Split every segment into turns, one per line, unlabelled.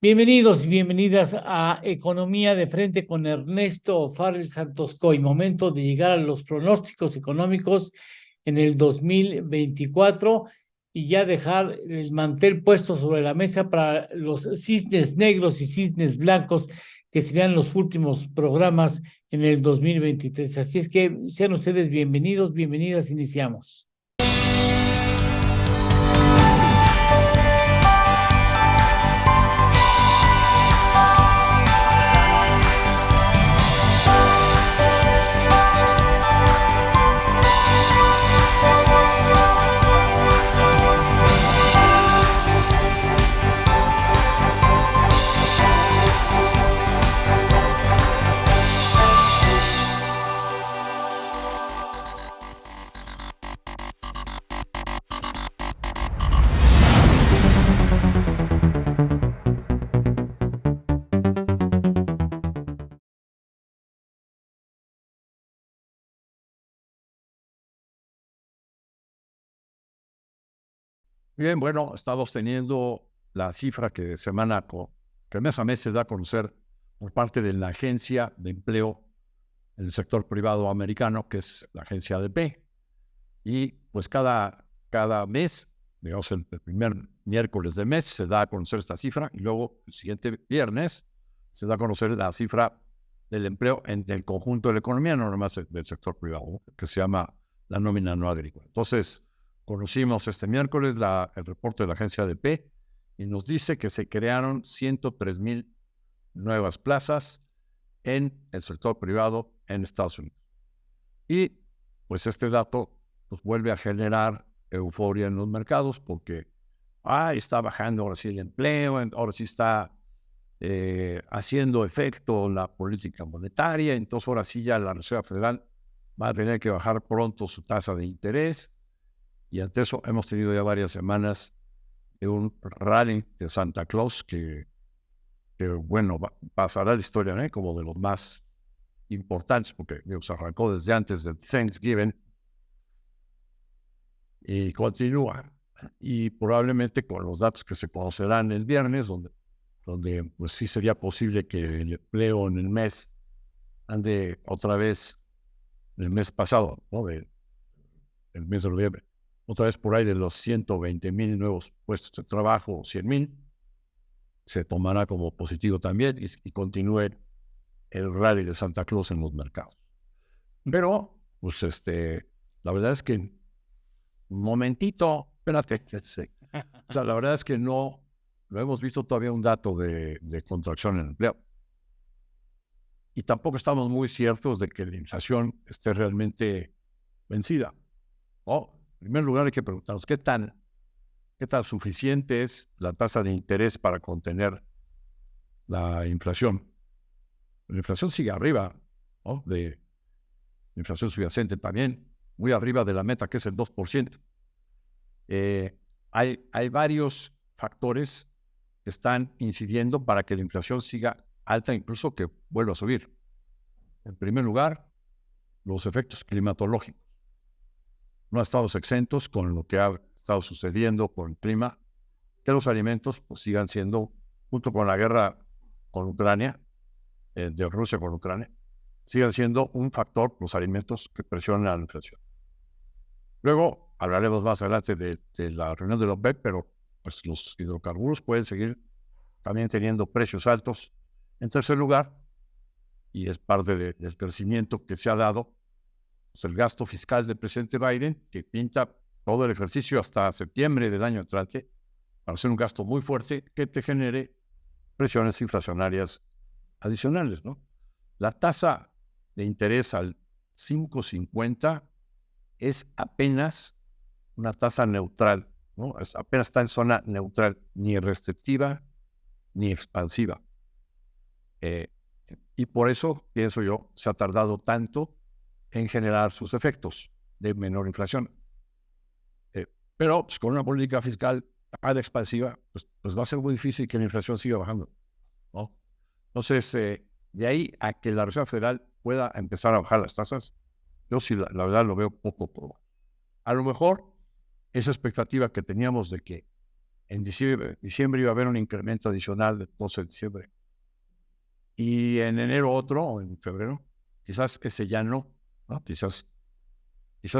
Bienvenidos y bienvenidas a Economía de Frente con Ernesto Farrell Santoscoy. Momento de llegar a los pronósticos económicos en el 2024 y ya dejar el mantel puesto sobre la mesa para los cisnes negros y cisnes blancos que serían los últimos programas en el 2023. Así es que sean ustedes bienvenidos, bienvenidas, iniciamos.
Bien, bueno, estamos teniendo la cifra que que mes a mes se da a conocer por parte de la Agencia de Empleo en el sector privado americano, que es la agencia ADP. Y pues cada mes, digamos el primer miércoles de mes, se da a conocer esta cifra y luego el siguiente viernes se da a conocer la cifra del empleo en el conjunto de la economía, no nomás del sector privado, que se llama la nómina no agrícola. Entonces, conocimos este miércoles el reporte de la agencia ADP y nos dice que se crearon 103,000 nuevas plazas en el sector privado en Estados Unidos. Y pues este dato pues, vuelve a generar euforia en los mercados porque está bajando ahora sí el empleo, ahora sí está haciendo efecto la política monetaria, entonces ahora sí ya la Reserva Federal va a tener que bajar pronto su tasa de interés. Y ante eso hemos tenido ya varias semanas de un rally de Santa Claus que bueno, pasará a la historia, ¿no? Como de los más importantes, porque se arrancó desde antes del Thanksgiving y continúa. Y probablemente con los datos que se conocerán el viernes, donde pues sí sería posible que el empleo en el mes ande otra vez, el mes pasado, ¿no? El mes de noviembre, otra vez por ahí de los 120,000 nuevos puestos de trabajo, 100,000, se tomará como positivo también y continúe el rally de Santa Claus en los mercados. Pero, pues, la verdad es que, un momentito, espérate, o sea, la verdad es que no hemos visto todavía un dato de contracción en el empleo. Y tampoco estamos muy ciertos de que la inflación esté realmente vencida. En primer lugar, hay que preguntarnos qué tan suficiente es la tasa de interés para contener la inflación. La inflación sigue arriba, ¿no? De inflación subyacente también, muy arriba de la meta, que es el 2%. Hay varios factores que están incidiendo para que la inflación siga alta, incluso que vuelva a subir. En primer lugar, los efectos climatológicos. No estamos exentos con lo que ha estado sucediendo con el clima, que los alimentos pues, sigan siendo, junto con la guerra con Ucrania, de Rusia con Ucrania, sigan siendo un factor, los alimentos que presionan la inflación. Luego hablaremos más adelante de la reunión de la OPEP, pero pues, los hidrocarburos pueden seguir también teniendo precios altos. En tercer lugar, y es parte del crecimiento que se ha dado, pues, el gasto fiscal del presidente Biden, que pinta todo el ejercicio hasta septiembre del año entrante, para hacer un gasto muy fuerte que te genere presiones inflacionarias adicionales, ¿no? La tasa de interés al 5.50 es apenas una tasa neutral, ¿no? Apenas está en zona neutral, ni restrictiva ni expansiva. Y por eso, pienso yo, se ha tardado tanto en generar sus efectos de menor inflación. Pero pues, con una política fiscal tan expansiva, pues va a ser muy difícil que la inflación siga bajando, ¿no? Entonces, de ahí a que la Reserva Federal pueda empezar a bajar las tasas, yo sí, la verdad, lo veo poco probable. A lo mejor esa expectativa que teníamos de que En diciembre iba a haber un incremento adicional del 12 de diciembre. Y en enero otro, o en febrero, quizás ese ya no, ¿no? Quizás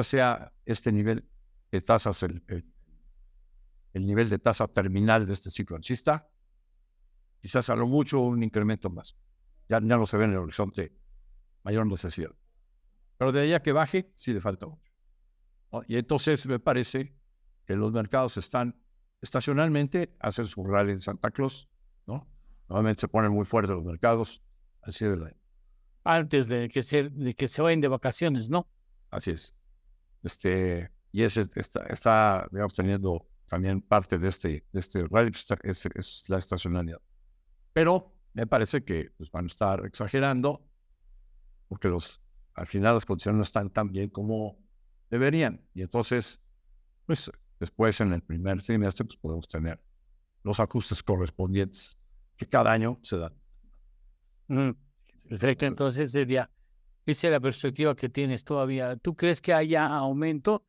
sea este nivel de tasas, el nivel de tasa terminal de este ciclo alcista, quizás a lo mucho un incremento más. Ya no se ve en el horizonte mayor necesidad. Pero de ahí a que baje, sí le falta mucho, ¿no? Y entonces me parece que los mercados están estacionalmente, hacen su rally en Santa Claus, ¿no? Normalmente se ponen muy fuertes los mercados, así es.
Antes de que se vayan de vacaciones, ¿no?
Así es. Y ese está, digamos, teniendo también parte de este rally, es la estacionalidad. Pero me parece que pues, van a estar exagerando, porque al final las condiciones no están tan bien como deberían. Y entonces, pues después en el primer trimestre, pues podemos tener los ajustes correspondientes que cada año se dan.
Perfecto, entonces esa es la perspectiva que tienes todavía. ¿Tú crees que haya aumento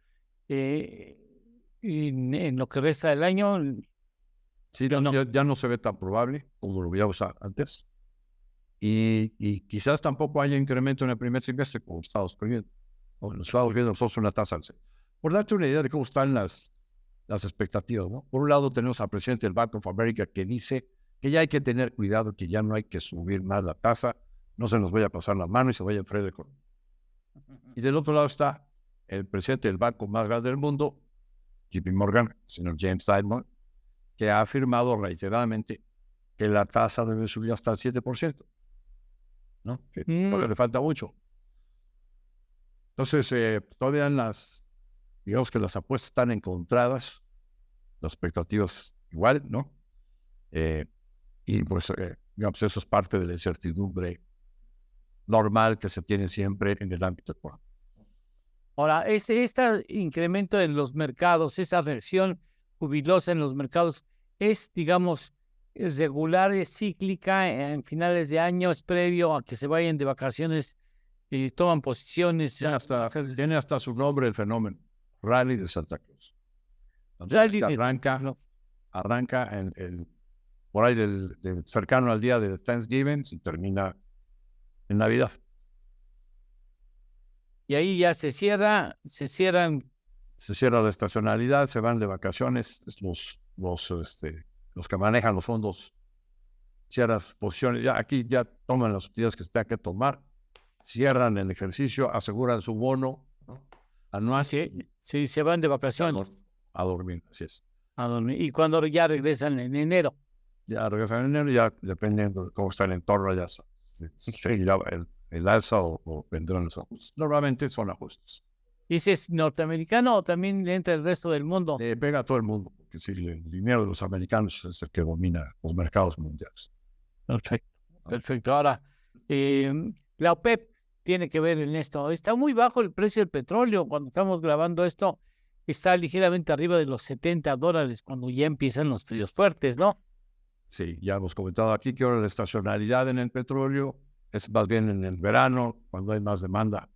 en lo que resta del año?
Sí, ya no se ve tan probable como lo veíamos antes. Y quizás tampoco haya incremento en el primer semestre como estamos previendo. Nos estamos viendo nosotros una tasa al 6. Por darte una idea de cómo están las expectativas, ¿no? Por un lado tenemos al presidente del Bank of America que dice que ya hay que tener cuidado, que ya no hay que subir más la tasa, no se nos vaya a pasar la mano y se vaya a enfriar la economía. Y del otro lado está el presidente del banco más grande del mundo, JP Morgan, el señor James Dimon, que ha afirmado reiteradamente que la tasa debe subir hasta el 7%, ¿no? Que todavía le falta mucho. Entonces, todavía digamos que las apuestas están encontradas, las expectativas igual, ¿no? Y pues, digamos, eso es parte de la incertidumbre normal que se tiene siempre en el ámbito económico.
Ahora, este incremento en los mercados, esa reacción jubilosa en los mercados, es, digamos, es regular, es cíclica, en finales de año, es previo a que se vayan de vacaciones y toman posiciones.
Tiene hasta su nombre el fenómeno, Rally de Santa Cruz.
Rally
arranca por ahí del cercano al día de Thanksgiving y termina en Navidad.
Y ahí ya se cierran.
Se cierra la estacionalidad, se van de vacaciones, los que manejan los fondos cierran posiciones, aquí ya toman las utilidades que se tengan que tomar, cierran el ejercicio, aseguran su bono, ¿no? Anual.
Sí, se van de vacaciones.
A dormir, así es.
A dormir. Y cuando ya regresan en enero.
Ya regresan en enero, ya dependiendo de cómo está el entorno, ya seguirá el alza o vendrán los ajustes. Normalmente son ajustes.
¿Y ese es norteamericano o también entra el resto del mundo?
Le pega a todo el mundo, porque sí, el dinero de los americanos es el que domina los mercados mundiales.
Perfecto. Ahora, la OPEP tiene que ver en esto. Está muy bajo el precio del petróleo. Cuando estamos grabando esto, está ligeramente arriba de los $70 cuando ya empiezan los fríos fuertes, ¿no?
Sí, ya hemos comentado aquí que ahora la estacionalidad en el petróleo es más bien en el verano, cuando hay más demanda,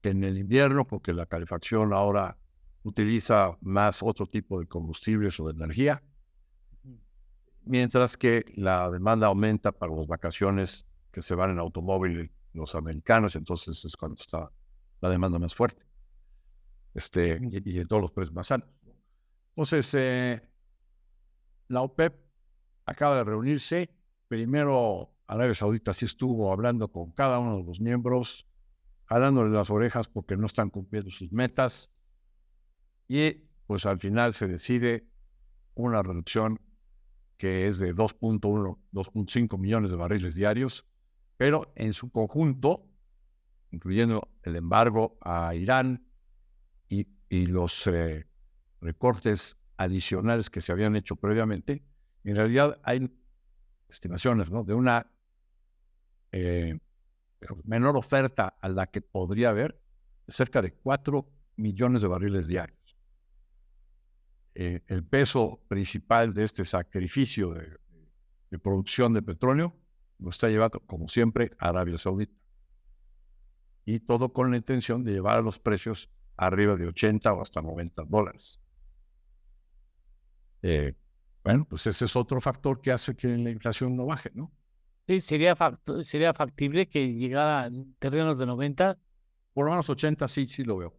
que en el invierno, porque la calefacción ahora utiliza más otro tipo de combustibles o de energía, mientras que la demanda aumenta para las vacaciones que se van en automóvil los americanos, entonces es cuando está la demanda más fuerte, y en todos los precios más altos. Entonces, la OPEP acaba de reunirse. Primero, Arabia Saudita sí estuvo hablando con cada uno de los miembros, jalándole las orejas porque no están cumpliendo sus metas. Y pues al final se decide una reducción que es de 2.5 millones de barriles diarios, pero en su conjunto, incluyendo el embargo a Irán y los recortes adicionales que se habían hecho previamente, en realidad hay estimaciones, ¿no?, de una menor oferta a la que podría haber, de cerca de 4 millones de barriles diarios. El peso principal de este sacrificio de producción de petróleo lo está llevando, como siempre, Arabia Saudita. Y todo con la intención de llevar a los precios arriba de $80 o hasta $90. Bueno, pues ese es otro factor que hace que la inflación no baje, ¿no?
Sí, sería factible que llegara a terrenos de 90
Por lo menos 80 sí lo veo.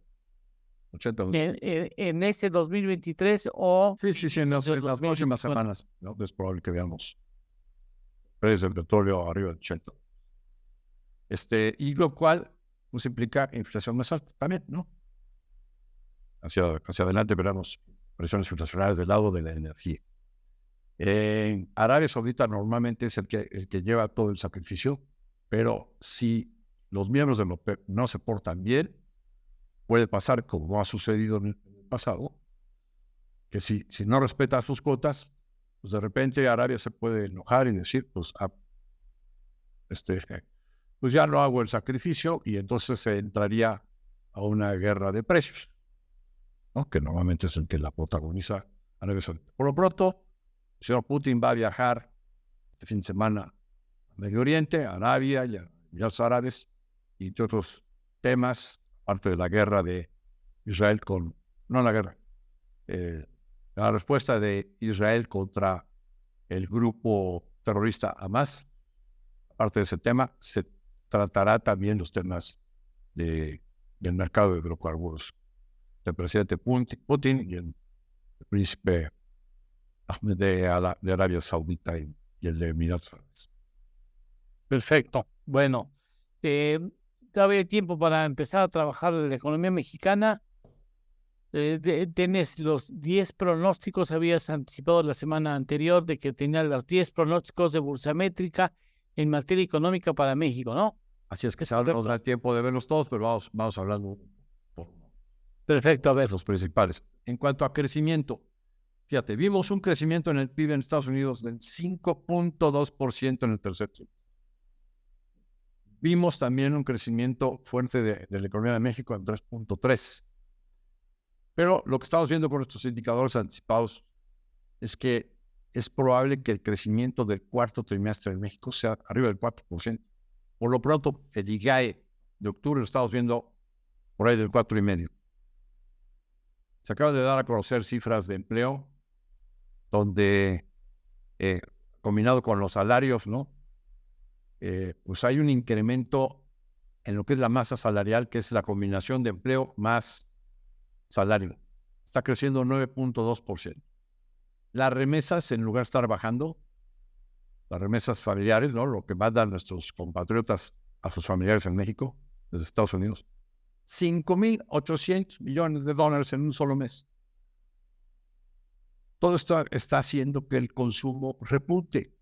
80.
en este 2023 o
Sí, en las próximas
2024.
semanas, ¿no? Es probable que veamos precios del petróleo arriba de 80. Y lo cual pues implica inflación más alta también, ¿no? Hacia adelante veremos presiones inflacionarias del lado de la energía. Arabia Saudita normalmente es el que lleva todo el sacrificio, pero si los miembros de la OPEP no se portan bien, puede pasar, como ha sucedido en el pasado, que si no respeta sus cuotas, pues de repente Arabia se puede enojar y decir, pues pues ya no hago el sacrificio, y entonces se entraría a una guerra de precios, ¿no? Que normalmente es el que la protagoniza Arabia Saudita. Por lo pronto, el señor Putin va a viajar este fin de semana a Medio Oriente, a Arabia y a Emiratos Árabes, y entre otros temas, parte de la guerra de Israel no la guerra, la respuesta de Israel contra el grupo terrorista Hamas. Aparte de ese tema, se tratará también los temas del mercado de hidrocarburos del presidente Putin y el príncipe Ahmed de Arabia Saudita y el de Emiratos Árabes.
Perfecto. Bueno, todavía hay tiempo para empezar a trabajar en la economía mexicana. Tienes los 10 pronósticos, habías anticipado la semana anterior de que tenía los 10 pronósticos de Bursamétrica en materia económica para México, ¿no?
Así es que no nos da tiempo de verlos todos, pero vamos hablando por
perfecto, a ver.
Los principales. En cuanto a crecimiento, fíjate, vimos un crecimiento en el PIB en Estados Unidos del 5.2% en el tercer trimestre. Vimos también un crecimiento fuerte de la economía de México en 3.3%. Pero lo que estamos viendo con estos indicadores anticipados es que es probable que el crecimiento del cuarto trimestre en México sea arriba del 4%. Por lo pronto, el IGAE de octubre lo estamos viendo por ahí del 4,5%. Se acaban de dar a conocer cifras de empleo donde, combinado con los salarios, ¿no? Pues hay un incremento en lo que es la masa salarial, que es la combinación de empleo más salario. Está creciendo 9.2%. Las remesas, en lugar de estar bajando, las remesas familiares, ¿no? Lo que mandan nuestros compatriotas a sus familiares en México, desde Estados Unidos, $5,800 millones en un solo mes. Todo esto está haciendo que el consumo repunte.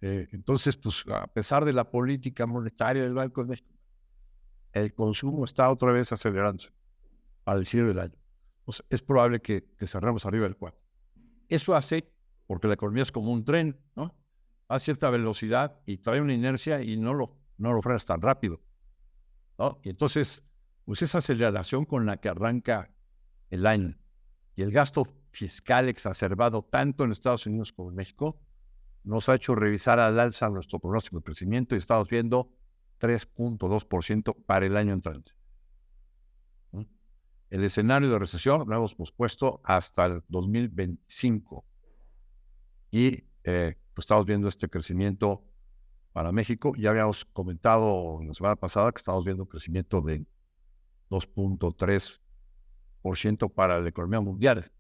Entonces, pues, a pesar de la política monetaria del Banco de México, el consumo está otra vez acelerándose para el cierre del año. Pues es probable que cerremos arriba del 4. Eso hace, porque la economía es como un tren, ¿no? A cierta velocidad y trae una inercia y no lo frenas tan rápido, ¿no? Y entonces, pues esa aceleración con la que arranca el año y el gasto fiscal exacerbado tanto en Estados Unidos como en México nos ha hecho revisar al alza nuestro pronóstico de crecimiento y estamos viendo 3.2% para el año entrante. El escenario de recesión lo hemos pospuesto hasta el 2025 y pues estamos viendo este crecimiento para México. Ya habíamos comentado la semana pasada que estamos viendo un crecimiento de 2.3% para la economía mundial,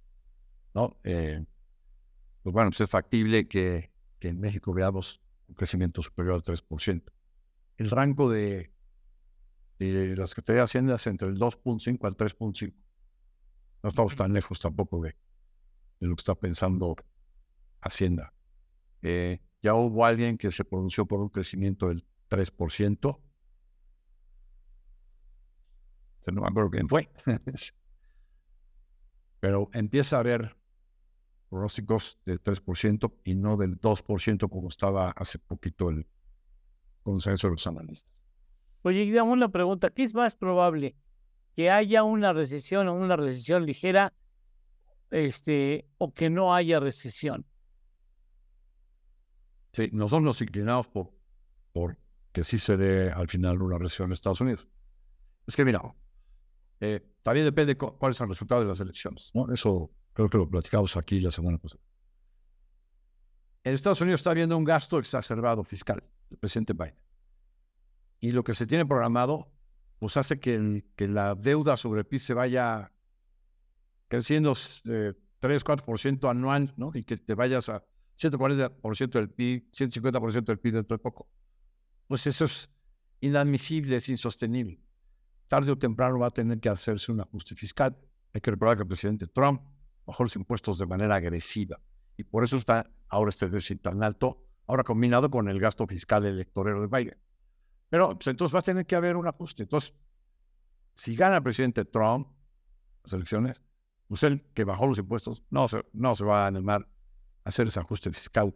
¿no? Pues bueno, pues es factible que en México veamos un crecimiento superior al 3%. El rango de la Secretaría de Hacienda es entre el 2.5 al 3.5. No estamos tan lejos tampoco de lo que está pensando Hacienda. Ya hubo alguien que se pronunció por un crecimiento del 3%. No me acuerdo quién fue. Pero empieza a haber pronósticos del 3% y no del 2% como estaba hace poquito el consenso de los analistas.
Oye, digamos una pregunta, ¿qué es más probable? ¿Que haya una recesión o una recesión ligera, o que no haya recesión?
Sí, nosotros nos inclinamos por que sí se dé al final una recesión en Estados Unidos. Es que mira, también depende cuál es el resultado de las elecciones, ¿no? Eso creo que lo platicamos aquí la semana pasada. en Estados Unidos está habiendo un gasto exacerbado fiscal del presidente Biden. Y lo que se tiene programado, pues hace que la deuda sobre el PIB se vaya creciendo 3-4% anual, ¿no? Y que te vayas a 140% del PIB, 150% del PIB dentro de poco. Pues eso es inadmisible, es insostenible. Tarde o temprano va a tener que hacerse un ajuste fiscal. Hay que recordar que el presidente Trump bajó los impuestos de manera agresiva y por eso está ahora este déficit tan alto, ahora combinado con el gasto fiscal electoral de Biden. Pero pues, entonces va a tener que haber un ajuste. Entonces, si gana el presidente Trump las elecciones, pues él que bajó los impuestos no se va a animar a hacer ese ajuste fiscal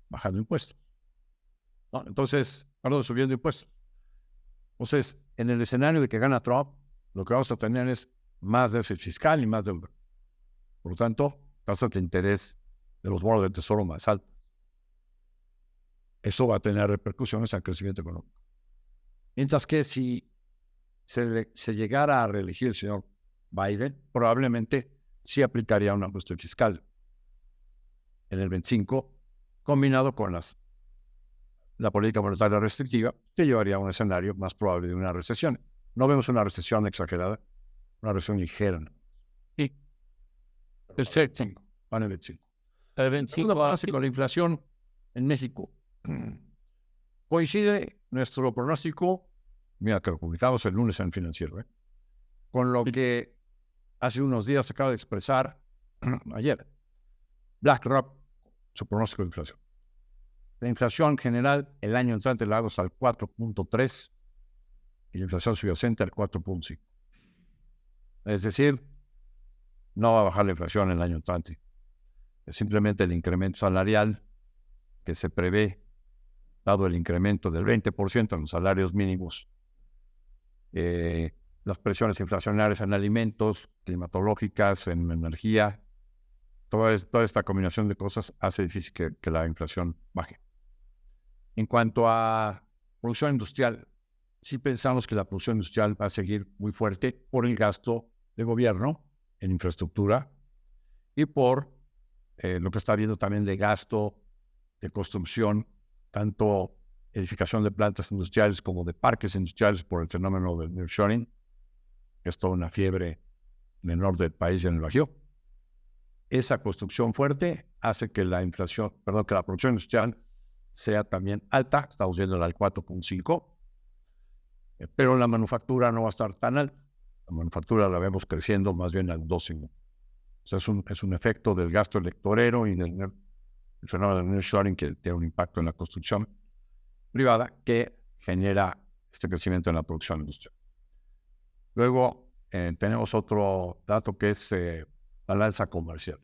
bajando impuestos. ¿No? Entonces, subiendo impuestos. Entonces, en el escenario de que gana Trump, lo que vamos a tener es más déficit fiscal y más deuda. Por lo tanto, tasas de interés de los bonos del tesoro más altas. Eso va a tener repercusiones al crecimiento económico. Mientras que si se llegara a reelegir el señor Biden, probablemente sí aplicaría un ajuste fiscal en el 25, combinado con la política monetaria restrictiva, que llevaría a un escenario más probable de una recesión. No vemos una recesión exagerada, una recesión ligera. Y el 25, van el 25. El 25 con la inflación en México. Coincide nuestro pronóstico, mira que lo publicamos el lunes en el Financiero, con lo que hace unos días se acaba de expresar ayer BlackRock, su pronóstico de inflación. La inflación general el año entrante la vamos al 4.3 y la inflación subyacente al 4.5. Es decir, no va a bajar la inflación el año entrante. Es simplemente el incremento salarial que se prevé, dado el incremento del 20% en los salarios mínimos, las presiones inflacionarias en alimentos, climatológicas, en energía, toda esta combinación de cosas hace difícil que la inflación baje. En cuanto a producción industrial, sí pensamos que la producción industrial va a seguir muy fuerte por el gasto de gobierno en infraestructura y por lo que está habiendo también de gasto de construcción, tanto edificación de plantas industriales como de parques industriales por el fenómeno del nearshoring, que es toda una fiebre en el norte del país y en el Bajío. Esa construcción fuerte hace que la producción industrial sea también alta, estamos viendo al 4.5, pero la manufactura no va a estar tan alta. La manufactura la vemos creciendo más bien al 2.5. O sea, es un efecto del gasto electorero y del fenómeno del nearshoring que tiene un impacto en la construcción privada que genera este crecimiento en la producción industrial. Luego tenemos otro dato que es balanza comercial.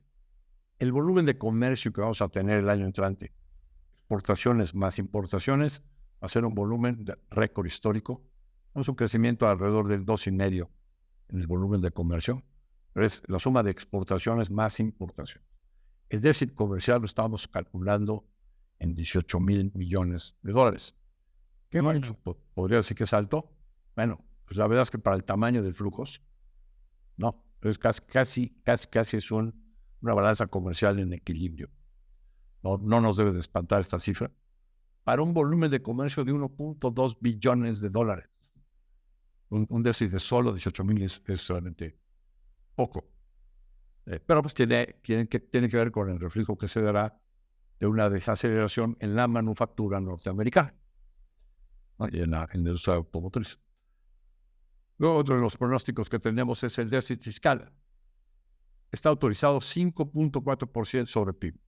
El volumen de comercio que vamos a tener el año entrante, exportaciones más importaciones, va a ser un volumen de récord histórico. Es un crecimiento alrededor del 2.5% en el volumen de comercio, pero es la suma de exportaciones más importaciones. El déficit comercial lo estamos calculando en $18,000 millones. ¿Qué bueno? ¿Podría decir que es alto? Bueno, pues la verdad es que para el tamaño de flujos, no, es casi es una balanza comercial en equilibrio. No nos debe de espantar esta cifra. Para un volumen de comercio de $1.2 billones. Un déficit de solo 18,000 es realmente poco. Pero pues tiene que ver con el reflejo que se dará de una desaceleración en la manufactura norteamericana, ¿no? Y en la industria automotriz. Luego, otro de los pronósticos que tenemos es el déficit fiscal. Está autorizado 5.4% sobre PIB,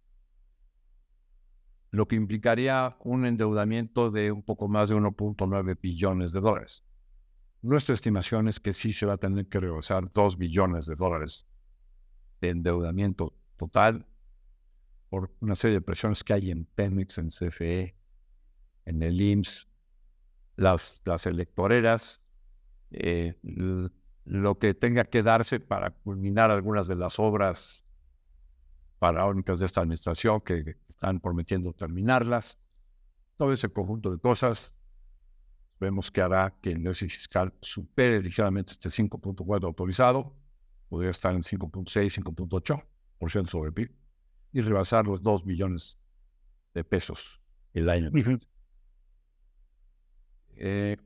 lo que implicaría un endeudamiento de un poco más de $1.9 billones. Nuestra estimación es que sí se va a tener que rebasar $2 billones de endeudamiento total por una serie de presiones que hay en Pemex, en CFE, en el IMSS, las electoreras, lo que tenga que darse para culminar algunas de las obras faraónicas de esta administración que están prometiendo terminarlas. Todo ese conjunto de cosas vemos que hará que el déficit fiscal supere ligeramente este 5.4 autorizado, podría estar en 5.6, 5.8% sobre el PIB, y rebasar los $2 billones de pesos el año.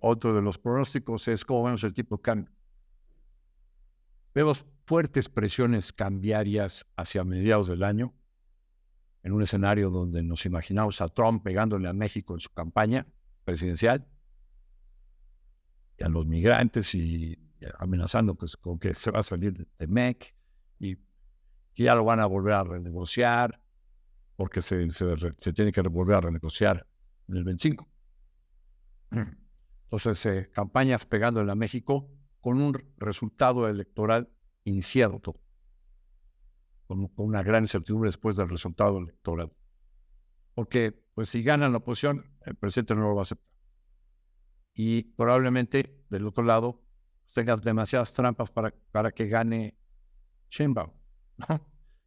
Otro de los pronósticos es cómo vemos el tipo de cambio. Vemos fuertes presiones cambiarias hacia mediados del año, en un escenario donde nos imaginamos a Trump pegándole a México en su campaña presidencial, y a los migrantes y amenazando pues, con que se va a salir de MEC y que ya lo van a volver a renegociar, porque se tiene que volver a renegociar en el 25. Entonces, campañas pegándole a México con un resultado electoral incierto, con una gran incertidumbre después del resultado electoral. Porque, pues, si gana la oposición, el presidente no lo va a aceptar. Y probablemente, del otro lado, tengas demasiadas trampas para que gane Sheinbaum.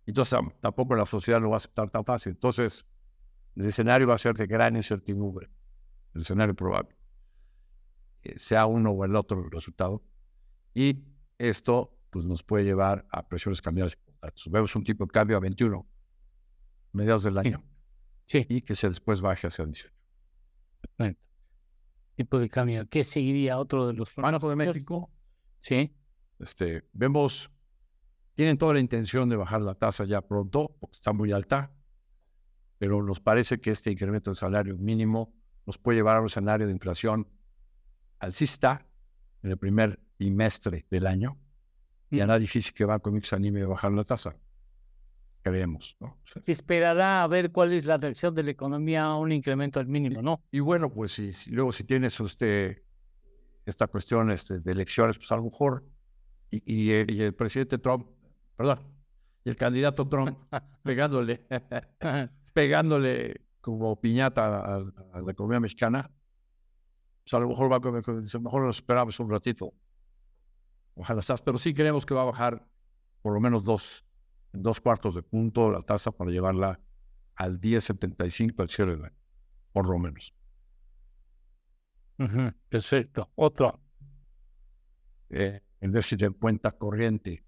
Entonces, tampoco la sociedad lo va a aceptar tan fácil. Entonces, el escenario va a ser de gran incertidumbre, el escenario probable, sea uno o el otro el resultado. Y esto pues, nos puede llevar a presiones cambiarias importantes. Vemos un tipo de cambio a 21, mediados del año, y que se después baje hacia 18.
Tipo de cambio. ¿Qué seguiría otro de los
Banco de México?
Sí.
Vemos, tienen toda la intención de bajar la tasa ya pronto, porque está muy alta, pero nos parece que este incremento del salario mínimo nos puede llevar a un escenario de inflación alcista en el primer trimestre del año, y hará difícil que Banco de México se anime a bajar la tasa. Creemos, ¿no?
Se esperará a ver cuál es la reacción de la economía a un incremento al mínimo, ¿no?
Y bueno, pues luego si tienes esta cuestión de elecciones, pues a lo mejor, y el presidente Trump, y el candidato Trump pegándole como piñata a la economía mexicana, pues a lo mejor Banco de México dice, mejor nos esperamos un ratito. Ojalá estás, pero sí creemos que va a bajar por lo menos 2/4 de punto la tasa para llevarla al 10.75 al cierre del año, por lo menos.
Perfecto. Otro.
El déficit de cuenta corriente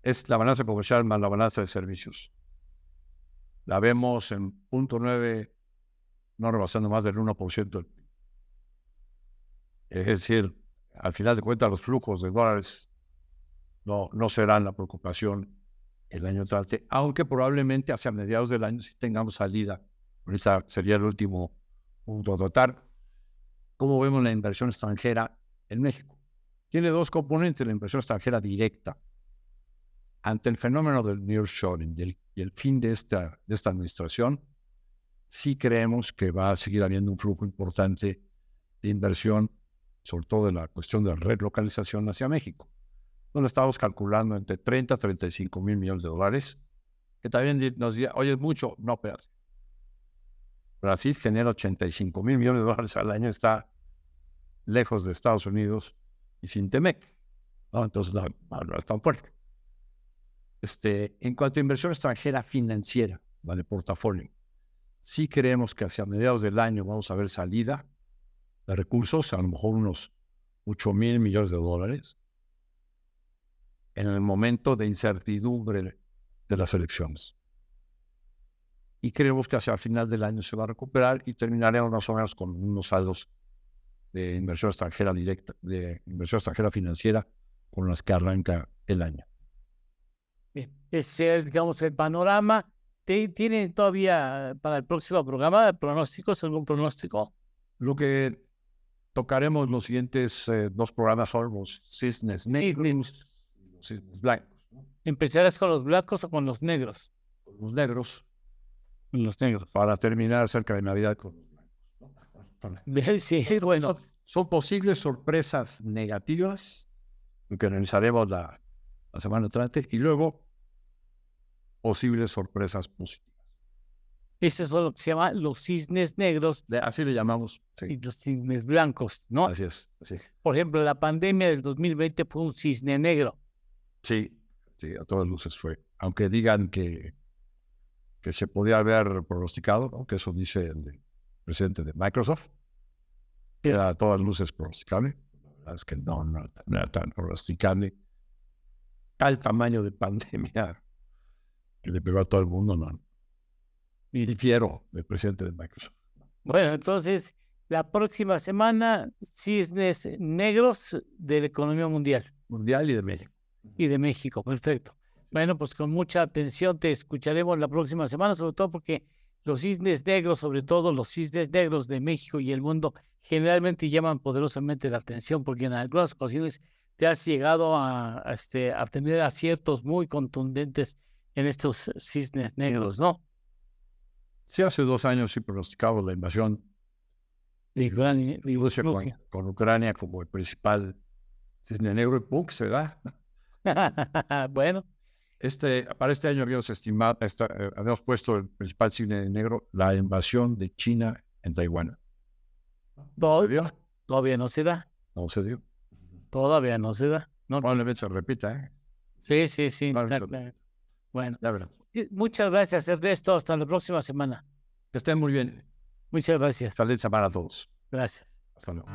es la balanza comercial más la balanza de servicios. La vemos en 0.9, no rebasando más del 1%. Es decir, al final de cuentas, los flujos de dólares no serán la preocupación el año entrante, aunque probablemente hacia mediados del año sí tengamos salida. Ese sería el último punto a tratar. ¿Cómo vemos la inversión extranjera en México? Tiene dos componentes: la inversión extranjera directa. Ante el fenómeno del nearshoring y el fin de esta administración, sí creemos que va a seguir habiendo un flujo importante de inversión, sobre todo de la cuestión de relocalización hacia México, donde estamos calculando entre 30 a 35 mil millones de dólares, que también nos diría, oye, es mucho. No, espérate. Brasil genera 85 mil millones de dólares al año, está lejos de Estados Unidos y sin TEMEC, ¿no? Entonces no es tan fuerte. En cuanto a inversión extranjera financiera, de portafolio, sí creemos que hacia mediados del año vamos a ver salida de recursos, a lo mejor unos 8 mil millones de dólares, en el momento de incertidumbre de las elecciones. Y creemos que hacia el final del año se va a recuperar y terminaremos más o menos con unos saldos de inversión extranjera directa, de inversión extranjera financiera, con las que arranca el año.
Bien, ese es, digamos, el panorama. ¿Tienen todavía para el próximo programa pronósticos, algún pronóstico?
Lo que tocaremos los siguientes 2 programas son los cisnes negros y los cisnes blancos, ¿no?
¿Empezarás con los blancos o con los negros?
Con los negros.
Los negros.
Para terminar cerca de Navidad con los blancos.
Sí, bueno.
Son posibles sorpresas negativas, que analizaremos la semana entrante, y luego posibles sorpresas positivas.
Eso es lo que se llama los cisnes negros.
Así le llamamos. Sí.
Y los cisnes blancos, ¿no?
Así es. Así.
Por ejemplo, la pandemia del 2020 fue un cisne negro.
Sí, a todas luces fue. Aunque digan que se podía haber pronosticado, ¿no? Que eso dice el presidente de Microsoft, que era a todas luces pronosticable. La verdad es que no era tan pronosticable. Tal tamaño de pandemia que le pegó a todo el mundo, no. difiero del presidente de Microsoft.
Bueno, entonces, la próxima semana, cisnes negros de la economía mundial.
Mundial y de México.
Y de México, perfecto. Bueno, pues con mucha atención te escucharemos la próxima semana, sobre todo porque los cisnes negros, sobre todo los cisnes negros de México y el mundo, generalmente llaman poderosamente la atención, porque en algunas ocasiones te has llegado a tener aciertos muy contundentes en estos cisnes negros, ¿no?
Sí, hace 2 años sí pronosticaba la invasión
De
Rusia con Ucrania como el principal cisne negro, y ¡pum!, se da.
Bueno.
Para este año habíamos puesto el principal cisne negro, la invasión de China en Taiwán.
¿Se dio? Todavía no se da.
No se dio.
Todavía no se da. No.
Probablemente se repita, ¿eh?
Sí. Bueno,
ya verás.
Muchas gracias, Ernesto. Hasta la próxima semana.
Que estén muy bien.
Muchas gracias.
Feliz semana a todos.
Gracias.
Hasta luego.